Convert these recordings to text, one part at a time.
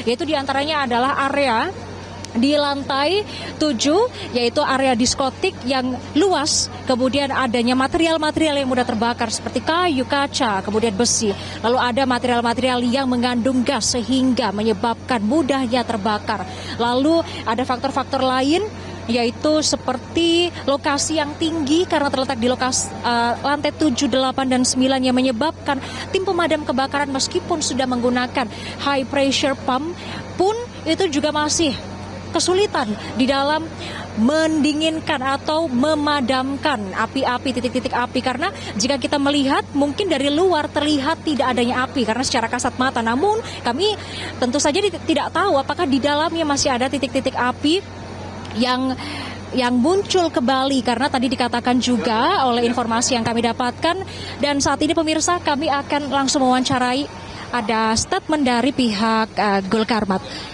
yaitu diantaranya adalah area di lantai 7, yaitu area diskotik yang luas, kemudian adanya material-material yang mudah terbakar seperti kayu, kaca, kemudian besi. Lalu ada material-material yang mengandung gas sehingga menyebabkan mudahnya terbakar. Lalu ada faktor-faktor lain, yaitu seperti lokasi yang tinggi karena terletak di lokasi lantai 7, 8, dan 9 yang menyebabkan tim pemadam kebakaran meskipun sudah menggunakan high pressure pump pun itu juga masih kesulitan di dalam mendinginkan atau memadamkan api-api, titik-titik api. Karena jika kita melihat mungkin dari luar terlihat tidak adanya api karena secara kasat mata. Namun kami tentu saja tidak tahu apakah di dalamnya masih ada titik-titik api yang muncul kembali, karena tadi dikatakan juga oleh informasi yang kami dapatkan. Dan saat ini pemirsa, kami akan langsung mewawancarai, ada statement dari pihak Gulkarmat.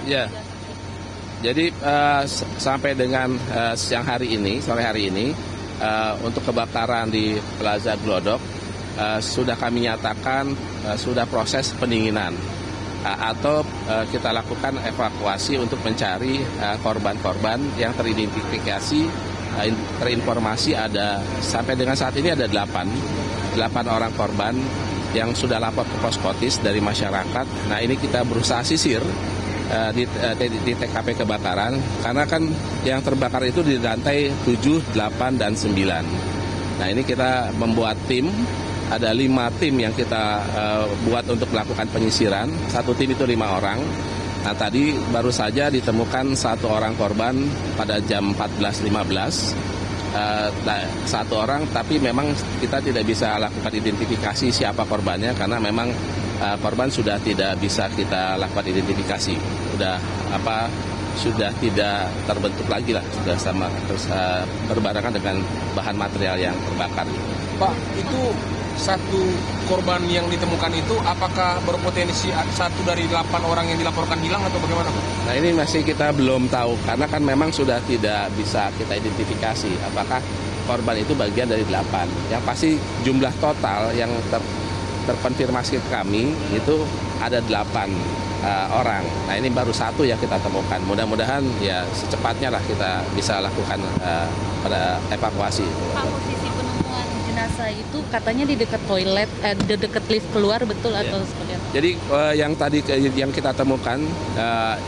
Ya, jadi sampai dengan sore hari ini, untuk kebakaran di Plaza Glodok sudah kami nyatakan sudah proses pendinginan atau kita lakukan evakuasi untuk mencari korban-korban yang teridentifikasi. Terinformasi ada sampai dengan saat ini ada 8 orang korban yang sudah lapor ke Poskotis dari masyarakat. Nah, ini kita berusaha sisir di TKP kebakaran, karena kan yang terbakar itu di lantai 7, 8, dan 9. Nah, ini kita membuat tim, ada 5 tim yang kita buat untuk melakukan penyisiran. Satu tim itu 5 orang. Nah, tadi baru saja ditemukan 1 orang korban pada jam 14.15. 1 orang, tapi memang kita tidak bisa lakukan identifikasi siapa korbannya karena memang korban sudah tidak bisa kita lakukan identifikasi, sudah tidak terbentuk lagi lah, sudah sama terus berbarengan dengan bahan material yang terbakar. Pak, itu 1 korban yang ditemukan itu apakah berpotensi 1 dari 8 orang yang dilaporkan hilang atau bagaimana, Pak? Nah, ini masih kita belum tahu karena kan memang sudah tidak bisa kita identifikasi apakah korban itu bagian dari 8. Yang pasti jumlah total yang terkonfirmasi ke kami itu ada 8 orang. Nah, ini baru 1 yang kita temukan. Mudah-mudahan ya secepatnya lah kita bisa lakukan pada evakuasi. Pak, posisi penemuan jenazah itu katanya di dekat toilet, di dekat lift keluar, betul atau seperti apa? Jadi yang tadi yang kita temukan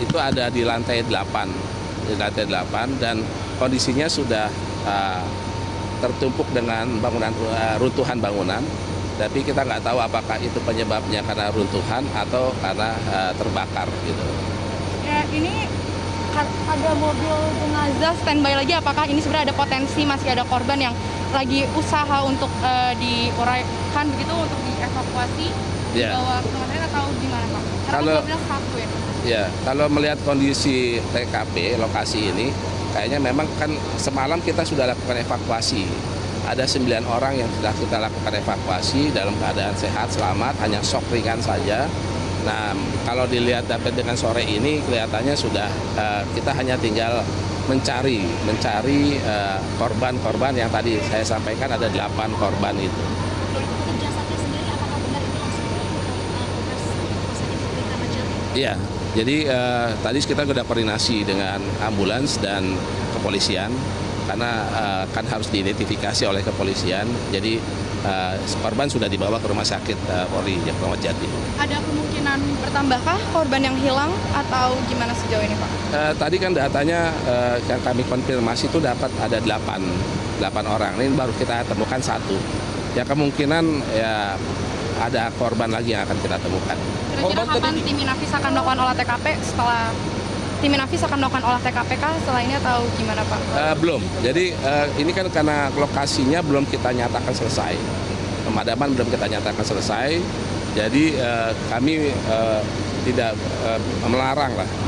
itu ada di lantai 8, dan kondisinya sudah tertumpuk dengan runtuhan bangunan. Tapi kita nggak tahu apakah itu penyebabnya karena runtuhan atau karena terbakar gitu. Ya, ini ada mobil jenazah standby lagi. Apakah ini sebenarnya ada potensi masih ada korban yang lagi usaha untuk diuraikan begitu untuk dievakuasi, dibawa ke mana atau gimana, Pak? Karena mobilnya 1 ya. Ya, kalau melihat kondisi TKP lokasi ini, kayaknya memang kan semalam kita sudah lakukan evakuasi. Ada 9 orang yang sudah kita lakukan evakuasi dalam keadaan sehat, selamat, hanya shock ringan saja. Nah, kalau dilihat dapat dengan sore ini kelihatannya sudah kita hanya tinggal mencari korban-korban yang tadi saya sampaikan ada 8 korban itu. Iya, jadi tadi kita sudah koordinasi dengan ambulans dan kepolisian karena kan harus diidentifikasi oleh kepolisian. Jadi korban sudah dibawa ke rumah sakit Polri Kramat Jati. Ada kemungkinan bertambahkah korban yang hilang atau gimana sejauh ini, Pak? Tadi kan datanya yang kami konfirmasi itu dapat ada 8 orang. Ini baru kita temukan 1. Ya kemungkinan ya ada korban lagi yang akan kita temukan. Kira-kira kapan tim Inafis akan melakukan olah TKP setelah tim Inafis akan melakukan olah TKP kah setelah ini atau gimana, Pak? Belum. Jadi ini kan karena lokasinya belum kita nyatakan selesai. Pemadaman belum kita nyatakan selesai. Jadi kami tidak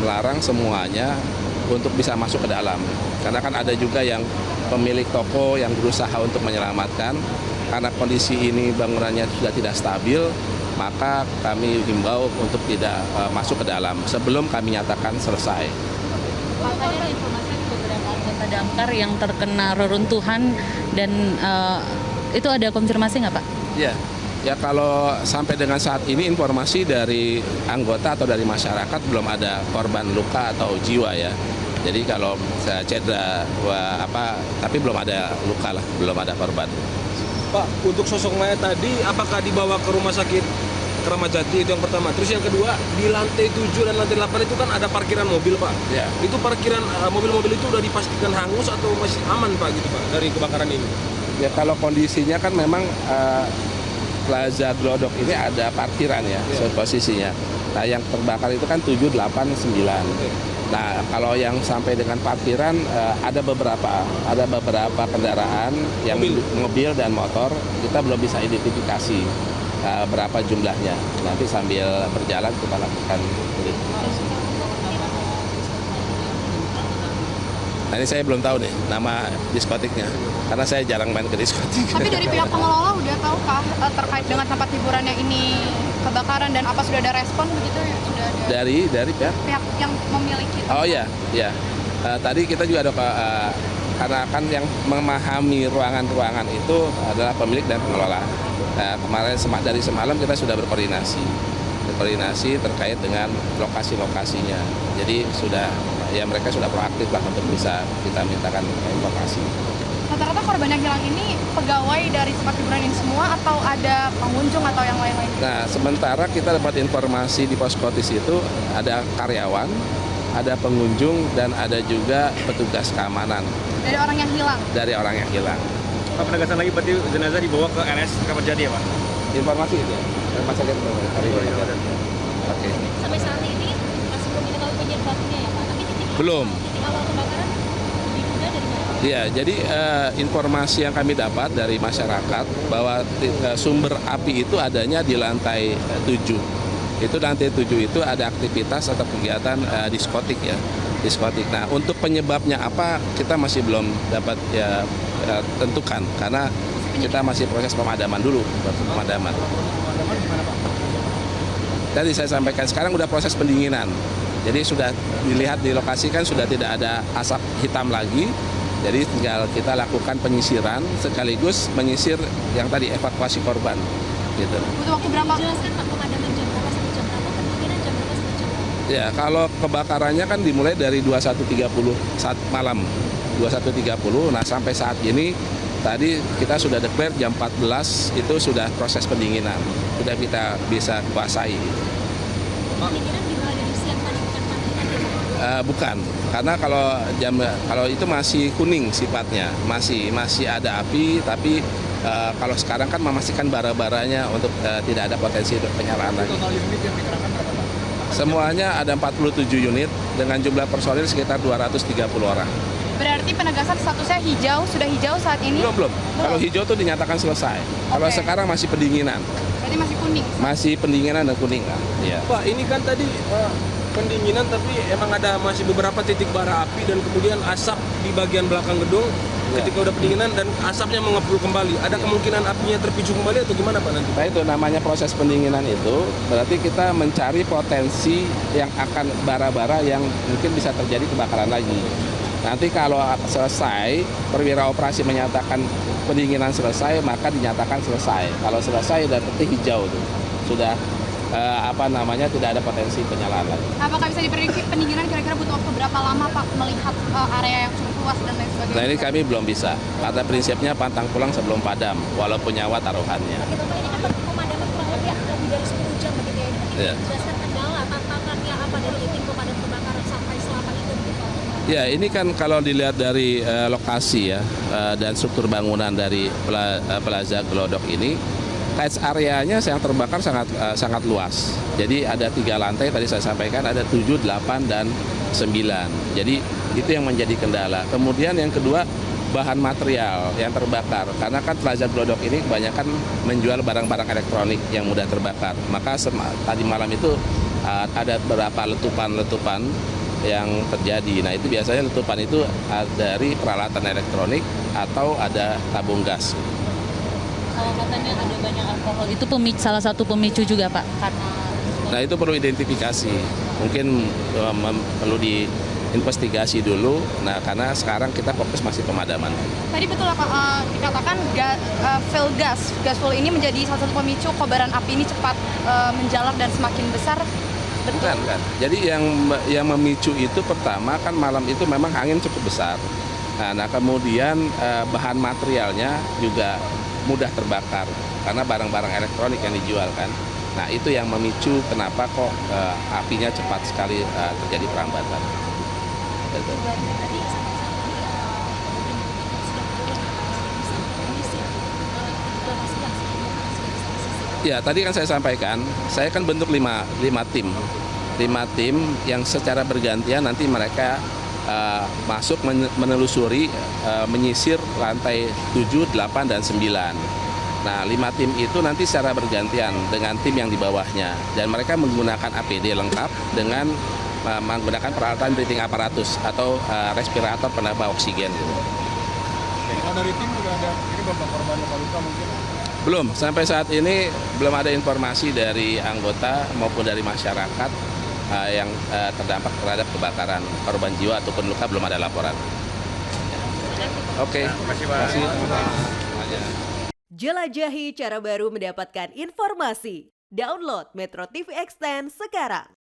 melarang semuanya untuk bisa masuk ke dalam. Karena kan ada juga yang pemilik toko yang berusaha untuk menyelamatkan. Karena kondisi ini bangunannya sudah tidak stabil, maka kami himbau untuk tidak masuk ke dalam sebelum kami nyatakan selesai. Pak, tadi ada informasi beberapa anggota damkar yang terkena reruntuhan dan itu ada konfirmasi nggak, Pak? Ya, Ya kalau sampai dengan saat ini informasi dari anggota atau dari masyarakat belum ada korban luka atau jiwa ya. Jadi kalau cedera tapi belum ada luka lah, belum ada korban. Pak, untuk sosok mayat tadi apakah dibawa ke rumah sakit Kramat Jati, itu yang pertama. Terus yang kedua, di lantai 7 dan lantai 8 itu kan ada parkiran mobil, Pak. Ya. Itu parkiran mobil-mobil itu udah dipastikan hangus atau masih aman, Pak, gitu, Pak, dari kebakaran ini? Ya kalau kondisinya kan memang Plaza Glodok ini ada parkiran ya, posisinya. Nah yang terbakar itu kan 7, 8, 9. Nah kalau yang sampai dengan parkiran ada beberapa kendaraan yang mobil dan motor, kita belum bisa identifikasi berapa jumlahnya. Nanti sambil berjalan kita lakukan identifikasi. Nah ini saya belum tahu nih nama diskotiknya, karena saya jarang main ke diskotik. Tapi dari pihak pengelola udah tahu kah terkait dengan tempat hiburan yang ini kebakaran dan apa sudah ada respon begitu ya? Sudah ada Dari pihak yang memiliki tempat. Oh iya. Tadi kita juga ada karena kan yang memahami ruangan-ruangan itu adalah pemilik dan pengelola. Kemarin dari semalam kita sudah berkoordinasi terkait dengan lokasi-lokasinya. Jadi mereka sudah proaktif lah untuk bisa kita mintakan informasi. Rata-rata korban yang hilang ini pegawai dari tempat hiburan ini semua atau ada pengunjung atau yang lain-lain? Nah, sementara kita dapat informasi di Poskotis itu ada karyawan, ada pengunjung, dan ada juga petugas keamanan. Dari orang yang hilang? Dari orang yang hilang. Pak, penegasan lagi berarti jenazah dibawa ke RS Kramat Jati ya, Pak? Informasi itu ya? Rumah sakit Oke. Sampai saat ini masih belum diketahui penyebabnya ya Pak, tapi titik Belum. awal kebakaran diduga dari mana? Ya, jadi informasi yang kami dapat dari masyarakat bahwa sumber api itu adanya di lantai 7. Itu lantai 7 itu ada aktivitas atau kegiatan diskotik ya. Diskotik. Nah, untuk penyebabnya apa kita masih belum dapat tentukan karena kita masih proses pemadaman dulu. Pemadaman. Tadi saya sampaikan sekarang udah proses pendinginan. Jadi sudah dilihat di lokasi kan sudah tidak ada asap hitam lagi. Jadi tinggal kita lakukan penyisiran sekaligus menyisir yang tadi evakuasi korban. Gitu. Butuh waktu berapa? Jelaskan Pak pemadaman jam berapa sampai jam berapa, pendinginan jam berapa sampai jam berapa? Ya, kalau kebakarannya kan dimulai dari 21.30 saat malam. 21.30. Nah, sampai saat ini tadi kita sudah declare jam 14 itu sudah proses pendinginan. Sudah kita bisa kuasai. Pendinginan dimulai dari siang tadi, bukan pendinginan ya Pak? Bukan, karena kalau itu masih kuning sifatnya, masih ada api, tapi kalau sekarang kan memastikan bara-baranya untuk tidak ada potensi untuk penyalaan lagi. Total unit yang dikerahkan berapa, Pak? Semuanya ada 47 unit dengan jumlah personil sekitar 230 orang. Berarti penegasan statusnya hijau, sudah hijau saat ini? Belum. Kalau hijau itu dinyatakan selesai. Kalau Oke. sekarang masih pendinginan, Berarti masih kuning? masih pendinginan dan kuning lah. Ya. Pak, ini kan tadi pendinginan tapi emang ada masih beberapa titik bara api dan kemudian asap di bagian belakang gedung ketika udah pendinginan dan asapnya mengepul kembali. Ada kemungkinan apinya terpicu kembali atau gimana, Pak, nanti? Nah itu namanya proses pendinginan itu berarti kita mencari potensi yang akan bara-bara yang mungkin bisa terjadi kebakaran lagi. Nanti kalau selesai, perwira operasi menyatakan pendinginan selesai, maka dinyatakan selesai. Kalau selesai dan putih hijau tuh sudah tidak ada potensi penyalaan lagi. Apakah bisa diprediksi pendinginan kira-kira butuh waktu berapa lama Pak melihat area yang cukup luas dan lain sebagainya? Nah ini kami belum bisa. Pada prinsipnya pantang pulang sebelum padam, walaupun nyawa taruhannya. Oke Bapak, ini kan pemadaman kurang lebih lebih dari 10 jam begitu ya. Ini Iya. jelaskan kendala, tantangannya apa dari tim pemadam kebakaran sampai selama itu gitu. Ya ini kan kalau dilihat dari lokasi ya dan struktur bangunan dari Plaza Glodok ini, catch areanya yang terbakar sangat luas. Jadi ada 3 lantai tadi saya sampaikan, ada 7, 8, dan 9. Jadi itu yang menjadi kendala. Kemudian yang kedua, bahan material yang terbakar. Karena kan Plaza Glodok ini kebanyakan menjual barang-barang elektronik yang mudah terbakar. Maka tadi malam itu ada beberapa letupan-letupan yang terjadi. Nah itu biasanya letupan itu dari peralatan elektronik atau ada tabung gas. Kalau katanya ada banyak alkohol, itu salah satu pemicu juga Pak? Karena Nah itu perlu identifikasi. Mungkin perlu investigasi dulu. Nah, karena sekarang kita fokus masih pemadaman. Tadi betul apa dikatakan gas fuel ini menjadi salah satu pemicu kobaran api ini cepat menjalar dan semakin besar. Betul. Bukan. Jadi yang memicu itu pertama kan malam itu memang angin cukup besar. Nah kemudian bahan materialnya juga mudah terbakar karena barang-barang elektronik yang dijual kan. Nah itu yang memicu kenapa kok apinya cepat sekali terjadi perambatan. Betul. Ya, tadi kan saya sampaikan, saya kan bentuk 5 tim. 5 tim yang secara bergantian nanti mereka masuk menelusuri, menyisir lantai 7, 8, dan 9. Nah, 5 tim itu nanti secara bergantian dengan tim yang di bawahnya. Dan mereka menggunakan APD lengkap dengan menggunakan peralatan breathing apparatus atau respirator penambah oksigen. Kalau dari tim juga ada, ini berapa korban luka mungkin? Belum, sampai saat ini belum ada informasi dari anggota maupun dari masyarakat yang terdampak terhadap kebakaran. Korban jiwa ataupun luka belum ada laporan. Oke, terima kasih. Jelajahi cara baru mendapatkan informasi. Download Metro TV Extend sekarang.